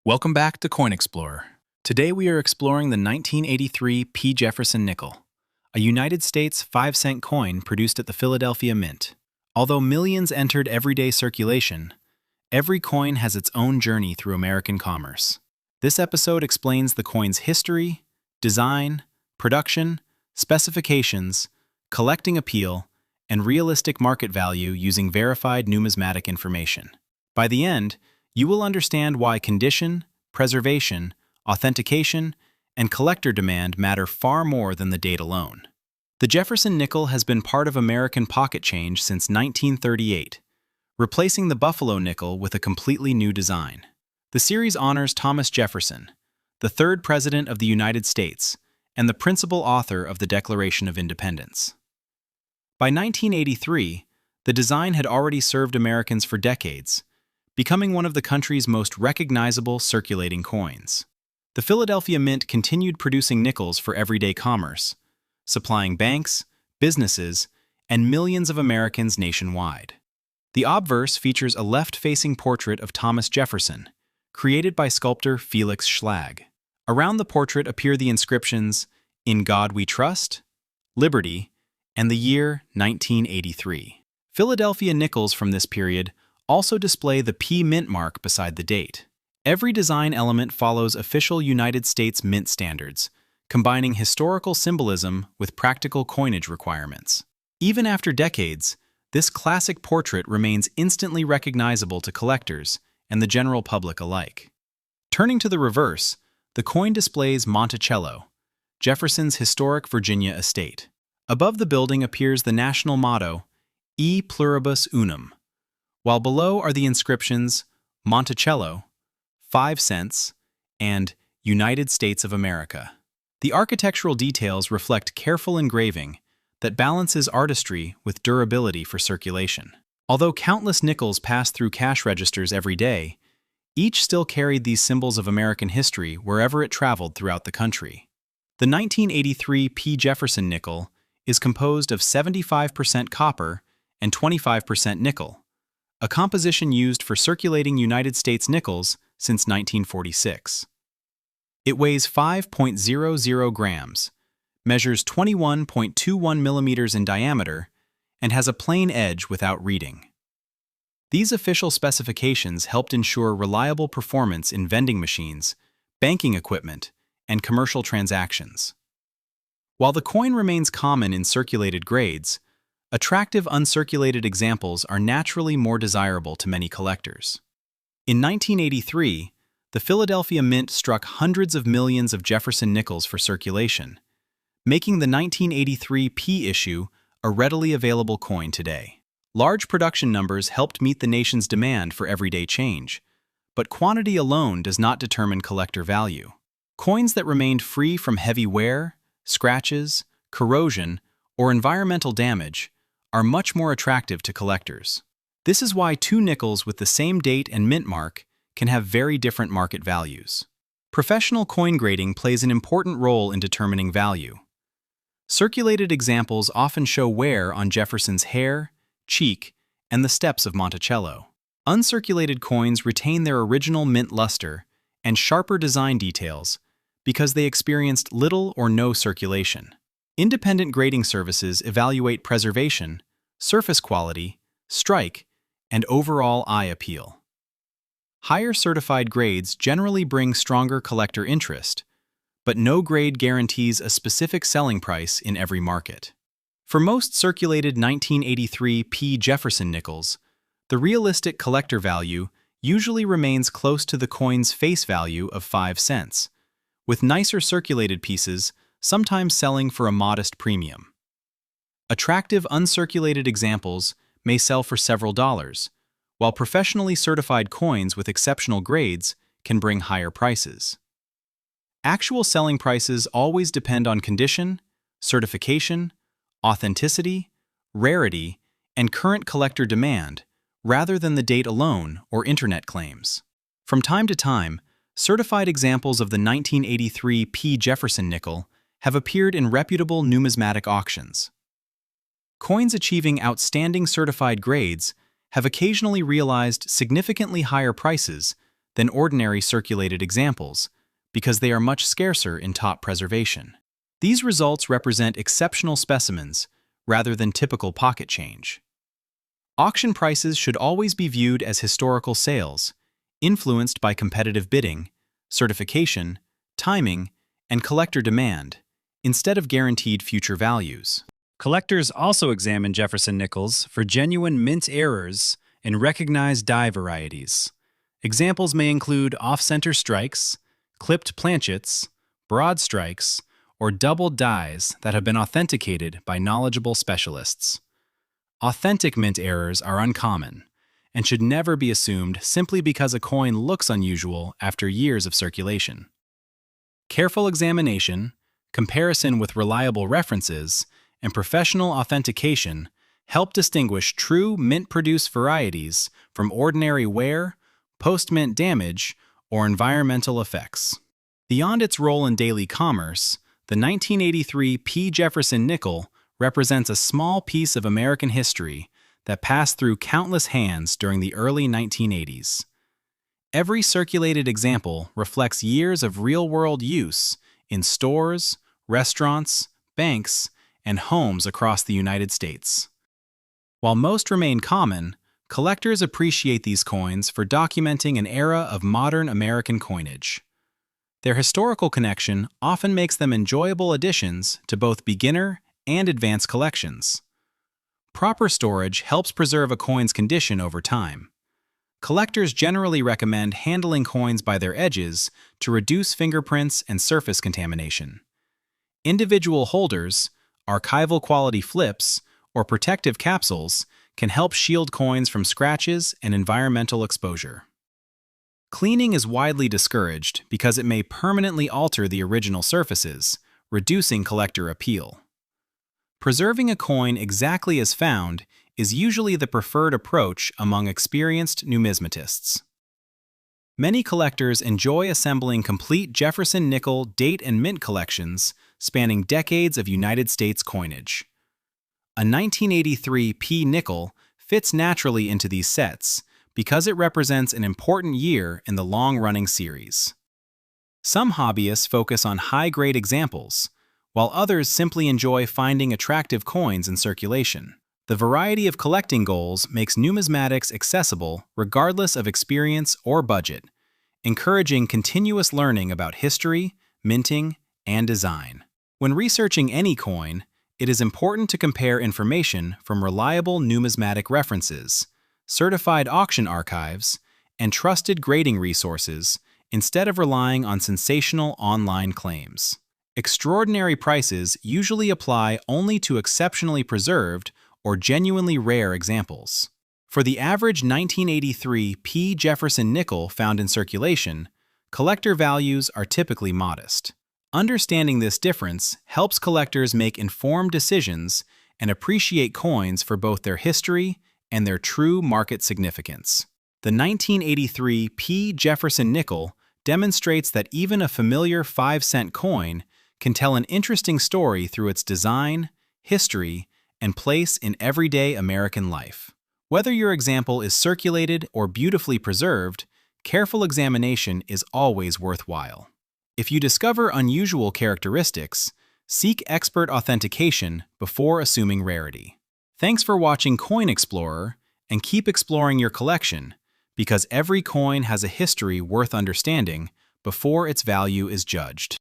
Welcome back to Coin Explorer. Today we are exploring the 1983 P. Jefferson Nickel, a United States 5-cent coin produced at the Philadelphia Mint. Although millions entered everyday circulation, every coin has its own journey through American commerce. This episode explains the coin's history, design, production, specifications, collecting appeal, and realistic market value using verified numismatic information. By the end, you will understand why condition, preservation, authentication, and collector demand matter far more than the date alone. The Jefferson nickel has been part of American pocket change since 1938, replacing the Buffalo nickel with a completely new design. The series honors Thomas Jefferson, the third President of the United States, and the principal author of the Declaration of Independence. By 1983, the design had already served Americans for decades, becoming one of the country's most recognizable circulating coins. The Philadelphia Mint continued producing nickels for everyday commerce, supplying banks, businesses, and millions of Americans nationwide. The obverse features a left-facing portrait of Thomas Jefferson, created by sculptor Felix Schlag. Around the portrait appear the inscriptions, "In God We Trust," "Liberty," and the year 1983. Philadelphia nickels from this period also display the P Mint mark beside the date. Every design element follows official United States Mint standards, combining historical symbolism with practical coinage requirements. Even after decades, this classic portrait remains instantly recognizable to collectors and the general public alike. Turning to the reverse, the coin displays Monticello, Jefferson's historic Virginia estate. Above the building appears the national motto, E Pluribus Unum, while below are the inscriptions Monticello, 5 cents, and United States of America. The architectural details reflect careful engraving that balances artistry with durability for circulation. Although countless nickels pass through cash registers every day, each still carried these symbols of American history wherever it traveled throughout the country. The 1983 P. Jefferson nickel is composed of 75% copper and 25% nickel, a composition used for circulating United States nickels since 1946. It weighs 5.00 grams, measures 21.21 millimeters in diameter, and has a plain edge without reading. These official specifications helped ensure reliable performance in vending machines, banking equipment, and commercial transactions. While the coin remains common in circulated grades, attractive uncirculated examples are naturally more desirable to many collectors. In 1983, the Philadelphia Mint struck hundreds of millions of Jefferson nickels for circulation, making the 1983 P issue a readily available coin today. Large production numbers helped meet the nation's demand for everyday change, but quantity alone does not determine collector value. Coins that remained free from heavy wear, scratches, corrosion, or environmental damage are much more attractive to collectors. This is why two nickels with the same date and mint mark can have very different market values. Professional coin grading plays an important role in determining value. Circulated examples often show wear on Jefferson's hair, cheek, and the steps of Monticello. Uncirculated coins retain their original mint luster and sharper design details because they experienced little or no circulation. Independent grading services evaluate preservation, surface quality, strike, and overall eye appeal. Higher certified grades generally bring stronger collector interest, but no grade guarantees a specific selling price in every market. For most circulated 1983 P. Jefferson nickels, the realistic collector value usually remains close to the coin's face value of 5 cents, with nicer circulated pieces sometimes selling for a modest premium. Attractive uncirculated examples may sell for several dollars, while professionally certified coins with exceptional grades can bring higher prices. Actual selling prices always depend on condition, certification, authenticity, rarity, and current collector demand, rather than the date alone or internet claims. From time to time, certified examples of the 1983 P. Jefferson nickel have appeared in reputable numismatic auctions. Coins achieving outstanding certified grades have occasionally realized significantly higher prices than ordinary circulated examples because they are much scarcer in top preservation. These results represent exceptional specimens rather than typical pocket change. Auction prices should always be viewed as historical sales, influenced by competitive bidding, certification, timing, and collector demand, instead of guaranteed future values. Collectors also examine Jefferson nickels for genuine mint errors and recognized die varieties. Examples may include off-center strikes, clipped planchets, broad strikes, or doubled dies that have been authenticated by knowledgeable specialists. Authentic mint errors are uncommon and should never be assumed simply because a coin looks unusual after years of circulation. Careful examination, comparison with reliable references, and professional authentication help distinguish true mint-produced varieties from ordinary wear, post-mint damage, or environmental effects. Beyond its role in daily commerce, the 1983 P. Jefferson nickel represents a small piece of American history that passed through countless hands during the early 1980s. Every circulated example reflects years of real-world use in stores, restaurants, banks, and homes across the United States. While most remain common, collectors appreciate these coins for documenting an era of modern American coinage. Their historical connection often makes them enjoyable additions to both beginner and advanced collections. Proper storage helps preserve a coin's condition over time. Collectors generally recommend handling coins by their edges to reduce fingerprints and surface contamination. Individual holders, archival quality flips, or protective capsules can help shield coins from scratches and environmental exposure. Cleaning is widely discouraged because it may permanently alter the original surfaces, reducing collector appeal. Preserving a coin exactly as found is usually the preferred approach among experienced numismatists. Many collectors enjoy assembling complete Jefferson nickel date and mint collections spanning decades of United States coinage. A 1983 P nickel fits naturally into these sets because it represents an important year in the long-running series. Some hobbyists focus on high-grade examples, while others simply enjoy finding attractive coins in circulation. The variety of collecting goals makes numismatics accessible regardless of experience or budget, encouraging continuous learning about history, minting, and design. When researching any coin, it is important to compare information from reliable numismatic references, certified auction archives, and trusted grading resources instead of relying on sensational online claims. Extraordinary prices usually apply only to exceptionally preserved or genuinely rare examples. For the average 1983 P. Jefferson nickel found in circulation, collector values are typically modest. Understanding this difference helps collectors make informed decisions and appreciate coins for both their history and their true market significance. The 1983 P. Jefferson nickel demonstrates that even a familiar 5-cent coin can tell an interesting story through its design, history, and place in everyday American life. Whether your example is circulated or beautifully preserved, careful examination is always worthwhile. If you discover unusual characteristics, seek expert authentication before assuming rarity. Thanks for watching Coin Explorer, and keep exploring your collection, because every coin has a history worth understanding before its value is judged.